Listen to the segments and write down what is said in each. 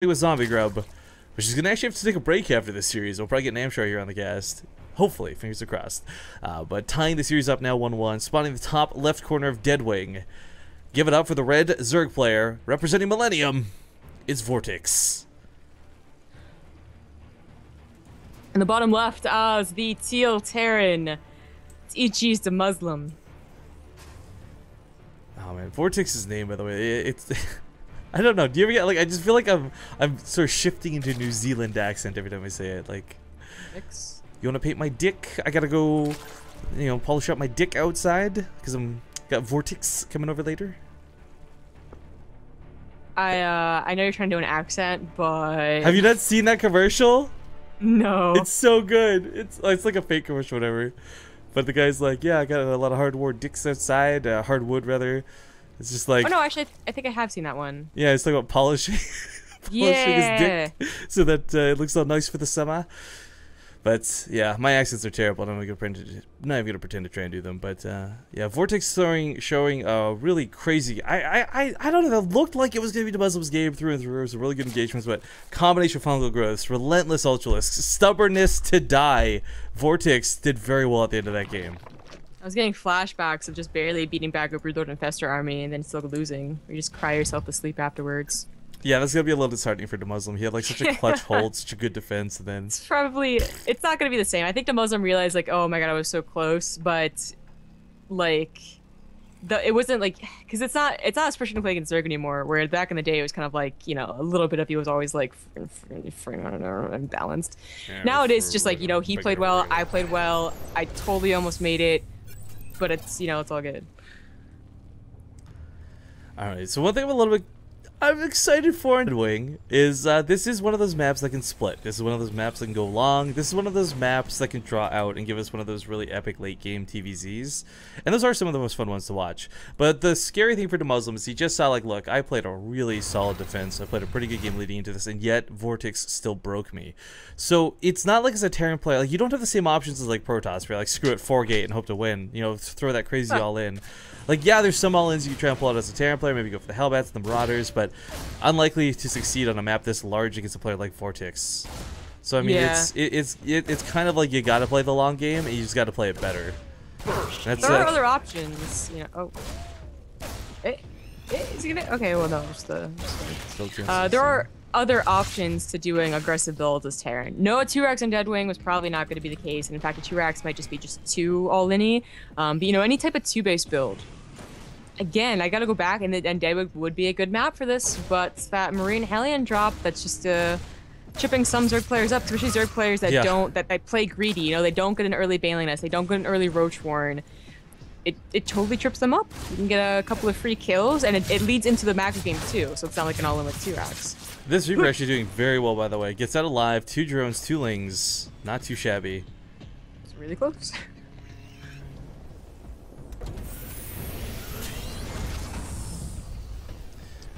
with Zombie Grub, which is going to actually have to take a break after this series. We'll probably get Namshar here on the cast. Hopefully, fingers crossed. But tying the series up now 1-1, spawning the top left corner of Deadwing. Give it up for the red Zerg player, representing Millennium. It's Vortix. In the bottom left is the teal Terran. It's EG's Demuslim. Oh man, Vortix's name, by the way, it's I don't know. Do you ever get like? I just feel like I'm sort of shifting into New Zealand accent every time I say it. Like, you want to paint my dick? I gotta go, polish up my dick outside because got Vortix coming over later. I know you're trying to do an accent, but have you not seen that commercial? No. It's so good. It's like a fake commercial, whatever. But the guy's like, yeah, I got a lot of hardwood dicks outside, hardwood rather. It's just like. Oh no, actually, I think I have seen that one. Yeah, it's like about polishing, polishing his dick so that it looks all nice for the summer. But yeah, my accents are terrible. I'm not even gonna pretend to try and do them. But yeah, Vortix showing really crazy. I don't know. That looked like it was gonna be Demuslim's game through and through. It was a really good engagements, but combination of fungal growths, relentless ultralisks, stubbornness to die. Vortix did very well at the end of that game. I was getting flashbacks of just barely beating back a Broodlord Infestor army and then still losing. You just cry yourself to sleep afterwards. Yeah, that's gonna be a little disheartening for Demuslim. He had like such a clutch hold, such a good defense, and then it's not gonna be the same. I think Demuslim realized like, oh my god, I was so close, but like, it wasn't like, because it's not a special play against Zerg anymore. Where back in the day it was kind of like, a little bit of you was always like unbalanced. Yeah, now it is just like, he played well, I played well, I totally almost made it, but it's it's all good. All right, so one thing I'm excited for Deadwing is this is one of those maps that can split. This is one of those maps that can go long. This is one of those maps that can draw out and give us one of those really epic late game TVZs. And those are some of the most fun ones to watch. But the scary thing for Demuslim is he just saw like, look, I played a really solid defense. I played a pretty good game leading into this, and yet Vortix still broke me. So it's not like as a Terran player, like you don't have the same options as like Protoss, where you're like screw it 4-gate and hope to win. Throw that crazy all in. Like, yeah, there's some all-ins you can try and pull out as a Terran player, maybe go for the Hellbats and the Marauders, but unlikely to succeed on a map this large against a player like Vortix. So I mean, yeah. it's kind of like you gotta play the long game, and you just gotta play it better. There are other options, Oh, is he gonna? Okay, well no, there are other options to doing aggressive builds as Terran. No, a 2-Rax on Deadwing was probably not going to be the case, and in fact, a 2-Rax might just be 2 all-in-y. But any type of 2-base build. Again, I gotta go back, and Deadwing would be a good map for this, but that Marine Hellion drop that's just chipping some Zerg players up, especially Zerg players that that play greedy. They don't get an early Bailing Nest, they don't get an early Roach Warren. It totally trips them up. You can get a couple of free kills, and it leads into the macro game too, so it's not like an all-in with 2-Rax. This Reaper actually doing very well, by the way. Gets out alive, 2 drones, 2 lings. Not too shabby. It's really close.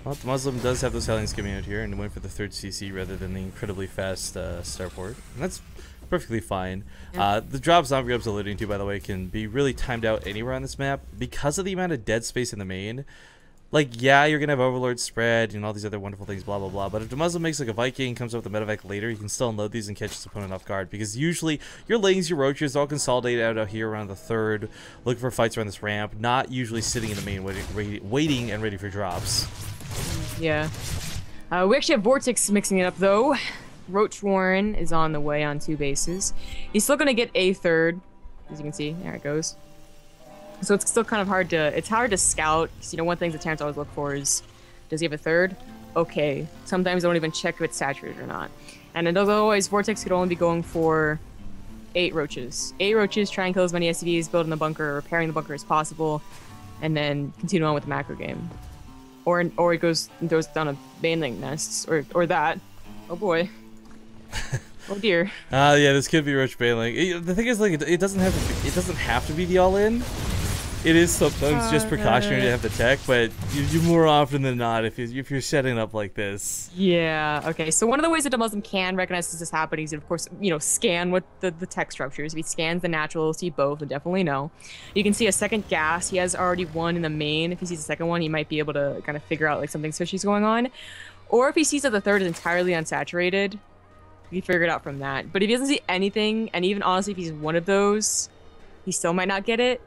Well, Demuslim does have those Hellions coming out here and went for the 3rd CC rather than the incredibly fast starport. And that's perfectly fine. Yeah. The drop Zombie Grub's alluding to, by the way, can be really timed out anywhere on this map because of the amount of dead space in the main. Like, yeah, you're gonna have Overlord spread and all these other wonderful things, blah blah blah. But if Demuslim makes like a Viking, comes up with a medevac later, you can still unload these and catch his opponent off guard. Because usually your lings, your roaches, all consolidated out here around the 3rd, looking for fights around this ramp, not usually sitting in the main waiting and ready for drops. Yeah. We actually have Vortix mixing it up though. Roach Warren is on the way on 2 bases. He's still gonna get a 3rd, as you can see. There it goes. So it's still kind of hard to scout, because one thing the Terrans always look for is, does he have a 3rd? Okay. Sometimes they don't even check if it's saturated or not. And otherwise, Vortix could only be going for 8 roaches. 8 roaches, try and kill as many SCVs, building the bunker, repairing the bunker as possible, and then continue on with the macro game. Or he goes and throws down a Bailing Nests, or that. Oh boy. Oh dear. Yeah, this could be Roach Bailing. The thing is, like, it doesn't have to be the all-in. It is sometimes just precautionary to have the tech, but you do more often than not if you're setting up like this. Yeah. Okay. So one of the ways that Demuslim can recognize this is happening is, of course, scan what the tech structures. If he scans the natural, he'll see both, and definitely know. You can see a second gas. He has already one in the main. If he sees a second one, he might be able to kind of figure out like something fishy's going on. Or if he sees that the third is entirely unsaturated, he figure it out from that. But if he doesn't see anything, and even honestly, if he's one of those, he still might not get it.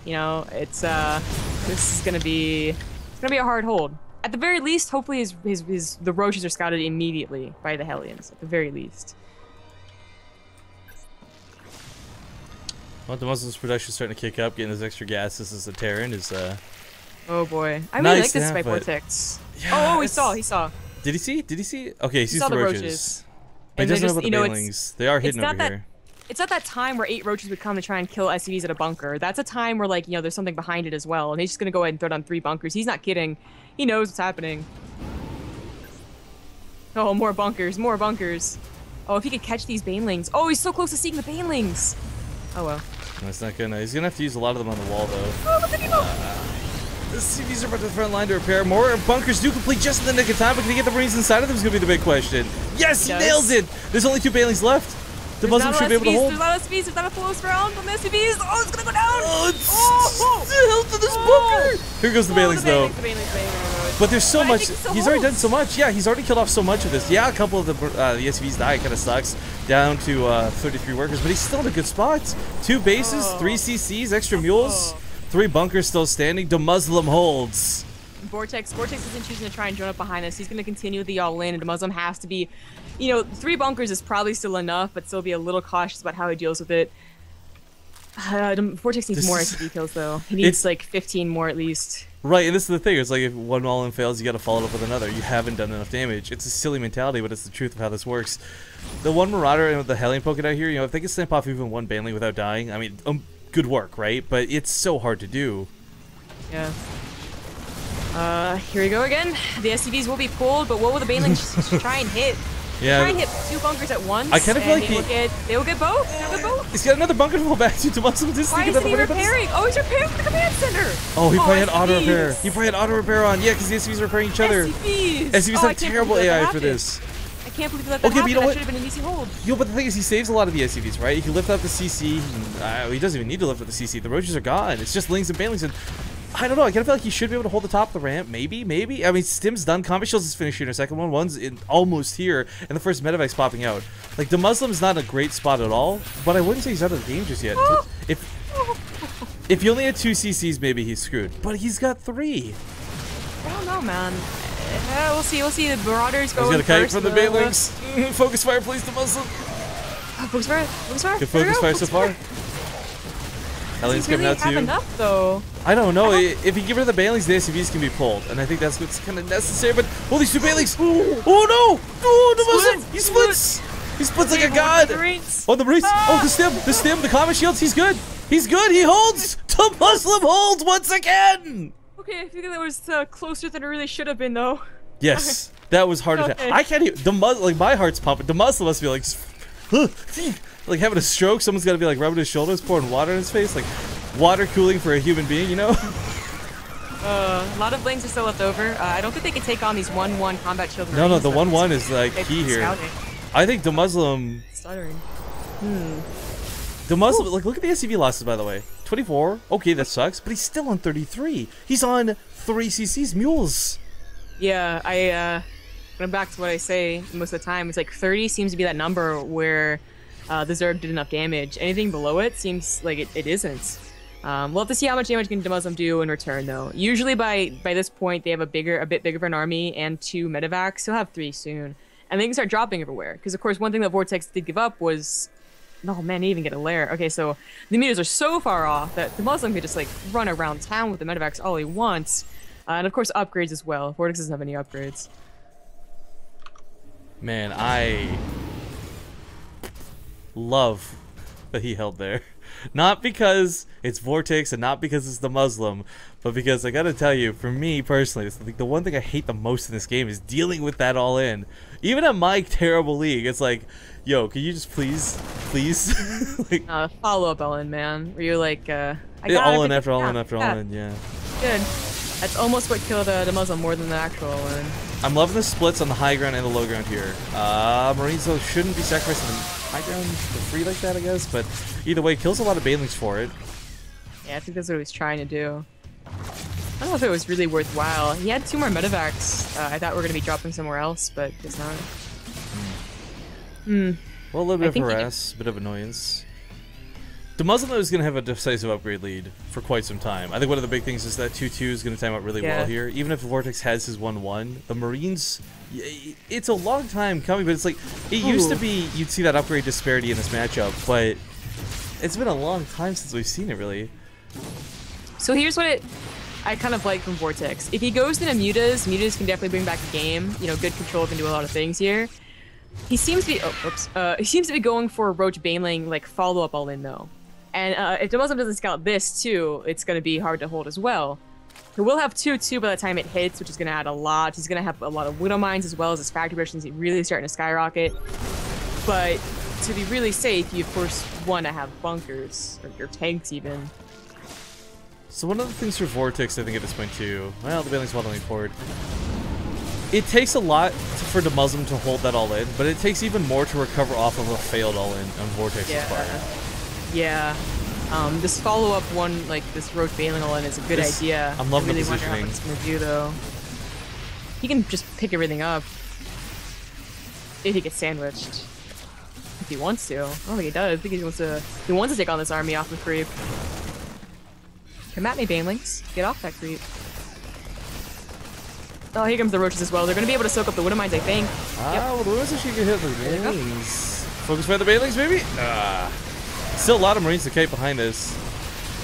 You know, it's this is gonna be a hard hold. At the very least, hopefully the roaches are scouted immediately by the Hellions. At the very least. Well, the Muslims' production starting to kick up, getting those extra gases as a Terran is Oh boy, I nice really like this to by have, but- Vortix. Yeah, Oh, he saw. Did he see? Did he see? Okay, he sees saw the the roaches. roaches. But he And they're doesn't know just- about the you know, banelings. They are hidden not over that- here. It's not that time where 8 roaches would come to try and kill SCVs at a bunker. That's a time where, like, you know, there's something behind it as well. And he's just gonna go ahead and throw down 3 bunkers. He's not kidding. He knows what's happening. Oh, more bunkers, more bunkers. Oh, if he could catch these banelings. Oh, he's so close to seeing the banelings. Oh well. That's not gonna. He's gonna have to use a lot of them on the wall though. Oh, look at him go. The CVs are about to the front line to repair. More bunkers do complete just in the nick of time, but can he get the Marines inside of them is gonna be the big question. Yes, he nails it! There's only 2 banelings left. The Muslims should be able to hold. There's not a SCVs, there's not a close round on the SCVs. Oh, it's gonna go down! Oh, it's Oh! the hell to this bunker! Here goes the banelings though. The banelings. But there's so But I much. think he still He's already done holds. so much. Yeah, he's already killed off so much of this. Yeah, a couple of the SCVs die. It kind of sucks. Down to 33 workers, but he's still in a good spot. 2 bases, 3 CCs, extra mules, 3 bunkers still standing. Demuslim holds. Vortix isn't choosing to try and join up behind us. He's going to continue the all-in, and Demuslim has to be, you know, 3 bunkers is probably still enough, but still be a little cautious about how he deals with it. Vortix needs more SCV kills, though. He needs like 15 more at least. Right, and this is the thing. It's like if one all-in fails, you got to follow it up with another. You haven't done enough damage. It's a silly mentality, but it's the truth of how this works. The one Marauder and the Hellion poking out here, you know, if they can stamp off even 1 baneling without dying, I mean, good work, right? But it's so hard to do. Yeah. Here we go again. The SCVs will be pulled, but what will the banelings try and hit? Yeah. Try and hit 2 bunkers at once. I kind of feel like they will get both. They'll get both. He's got another bunker to pull back to. Demuslim just Why thinking isn't that he the repairing? Oh, he's repairing for the command center. Oh, he probably had SCVs. auto repair. He probably had auto repair on. Yeah, because the SCVs are repairing each other. SCVs. SCVs Oh, I have can't terrible believe that AI for happened. this. I can't believe that happened. But you know That what? should have been an easy hold. Yo, but the thing is, he saves a lot of the SCVs, right? He can lift up the CC. He doesn't even need to lift up the CC. The roaches are gone. It's just lings and banelings, and I don't know. I kind of feel like he should be able to hold the top of the ramp. Maybe. I mean, Stim's done. Combat Shields is finishing her second one. One's almost here, and the first medevac's popping out. Like, the Muslim's not a great spot at all, but I wouldn't say he's out of the game just yet. If he only had 2 CCs, maybe he's screwed. But he's got 3. I don't know, man. We'll see. We'll see. The Marauders go He's got a kite first. from the banelings. Focus fire, please, the Muslim. Focus fire. Focus fire. Good There we focus go, fire so far. Hellion's Does he coming really out to have you. enough, though? I don't know. If you get rid of the banelings, the SCVs can be pulled, and I think that's what's kind of necessary. But oh, these 2 banelings! Oh no! Oh, the Muslim! He splits! He splits like a god! Oh, the Marines! Oh, the stim, the combat shields. He's good. He's good. He holds. The Muslim holds once again. Okay, I think that was closer than it really should have been, though. Yes, that was hard to. Okay. I can't even. Like my heart's pumping. The Muslim must be like, like having a stroke. Someone's got to be like rubbing his shoulders, pouring water in his face, like water cooling for a human being, you know? A lot of blings are still left over. I don't think they can take on these 1-1 combat shield. No, Marines, the though. 1-1 is like They've key been here. scouting. I think the Muslim. Stuttering. The Muslim, like, look at the SCV losses, by the way. 24. Okay, that sucks, but he's still on 33. He's on 3 CCs, mules. Yeah, going back to what I say most of the time, it's like 30 seems to be that number where the Zerg did enough damage. Anything below it seems like it isn't. We'll have to see how much damage can Demuslim do in return, though. Usually by this point, they have a bit bigger of an army and 2 medevacs. He'll have 3 soon. And they can start dropping everywhere. Because, of course, one thing that Vortix did give up was... Oh, man, they even get a lair. Okay, so the meters are so far off that the Muslim could just, like, run around town with the medevacs all he wants. And, of course, upgrades as well. Vortix doesn't have any upgrades. Man, I love that he held there. Not because it's Vortix and not because it's the Muslim, but because I gotta tell you, for me personally, it's like the one thing I hate the most in this game is dealing with that all in. Even at my terrible league, it's like, yo, can you just please? Like, Follow up all in, man. Where you're like, I got yeah, all it. in after all in Yeah, after yeah. all in, yeah. Good. That's almost what killed the Muslim more than the actual all-in. I'm loving the splits on the high ground and the low ground here. Marines though shouldn't be sacrificing the high ground for free like that, I guess, but either way, kills a lot of banelings for it. Yeah, I think that's what he was trying to do. I don't know if it was really worthwhile. He had 2 more medevacs. I thought we were going to be dropping somewhere else, but it's not. Well, a little bit of harass, a bit of annoyance. Demuslim is going to have a decisive upgrade lead for quite some time. I think one of the big things is that 2-2 is going to time out really well here. Even if Vortix has his 1-1, the Marines, it's a long time coming, but it's like, it used to be you'd see that upgrade disparity in this matchup, but it's been a long time since we've seen it, really. So here's what I kind of like from Vortix. If he goes into Mutas can definitely bring back a game. You know, good control can do a lot of things here. He seems to be, he seems to be going for a Roach Baneling, like, follow-up all-in, though. And if Demuslim doesn't scout this, too, it's going to be hard to hold as well. He will have 2-2 by the time it hits, which is going to add a lot. He's going to have a lot of Widow Mines as well as his factory productions really starting to skyrocket. But to be really safe, you, of course, want to have bunkers, or tanks, even. So one of the things for Vortix, I think, at this point, too, well, the Baneling's modeling forward. It takes a lot for Demuslim to hold that all-in, but it takes even more to recover off of a failed all-in on Vortix's part. Yeah. This follow-up one, like this Roach Baneling all-in, is a good idea. I'm loving the positioning. I really wonder what it's gonna do, though. He can just pick everything up if he gets sandwiched. If he wants to. I don't think he does. I think he wants to take on this army off the creep. Come at me, Banelings. Get off that creep. Oh, here comes the roaches as well. They're going to be able to soak up the Widow Mines, I think. Well, the roaches should get hit with the Banelings. Focus fire the Banelings, maybe? Still a lot of Marines to keep behind this.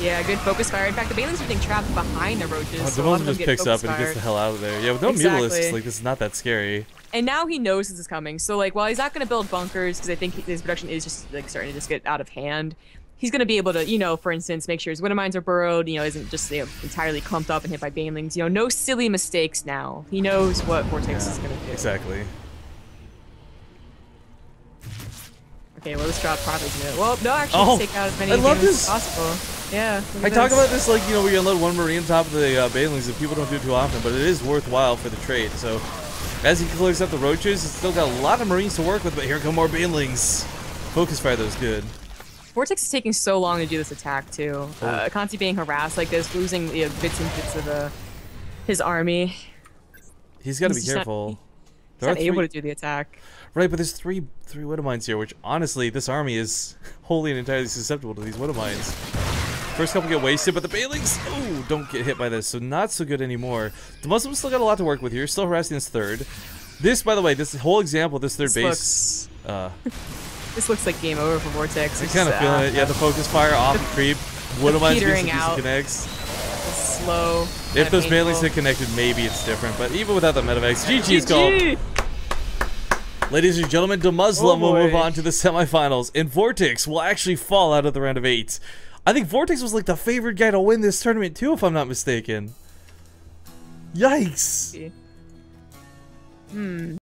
Yeah, good focus fire. In fact, the Banelings are getting trapped behind the roaches. So Demuslim just picks up and gets the hell out of there. Yeah, with no mutalisks, like, this is not that scary. And now he knows this is coming. So, like, while he's not going to build bunkers, because I think his production is just, like, starting to just get out of hand, he's going to be able to, you know, for instance, make sure his Widow Mines are burrowed, you know, isn't just, you know, entirely clumped up and hit by Banelings. You know, no silly mistakes now. He knows what Vortix is going to do. Exactly. Okay, well, this drop probably is gonna... Well, no, actually, let's take out as many units as possible. Yeah, I talk about this like, you know, we unload 1 Marine on top of the Banelings that people don't do too often, but it is worthwhile for the trade. So, as he clears up the roaches, it's still got a lot of Marines to work with, but here come more Banelings. Focus fire, that was good. Vortix is taking so long to do this attack, too. Conti being harassed like this, losing bits and bits of his army. He's got to be careful. He's not able to do the attack. Right, but there's three Widow Mines here, which, honestly, this army is wholly and entirely susceptible to these Widow Mines. First couple get wasted, but the Banelings, oh, don't get hit by this, so not so good anymore. The Muslims still got a lot to work with here, still harassing this third. This, by the way, this whole example, this third base... This looks like game over for Vortix. I'm kind of feeling it. Yeah, the focus fire off the creep. Widow Mines connects. Slow. If those Banelings hit connected, maybe it's different, but even without the medevacs, GG's called. Ladies and gentlemen, Demuslim will move on to the semifinals, and Vortix will actually fall out of the round of 8. I think Vortix was like the favored guy to win this tournament too, if I'm not mistaken. Yikes!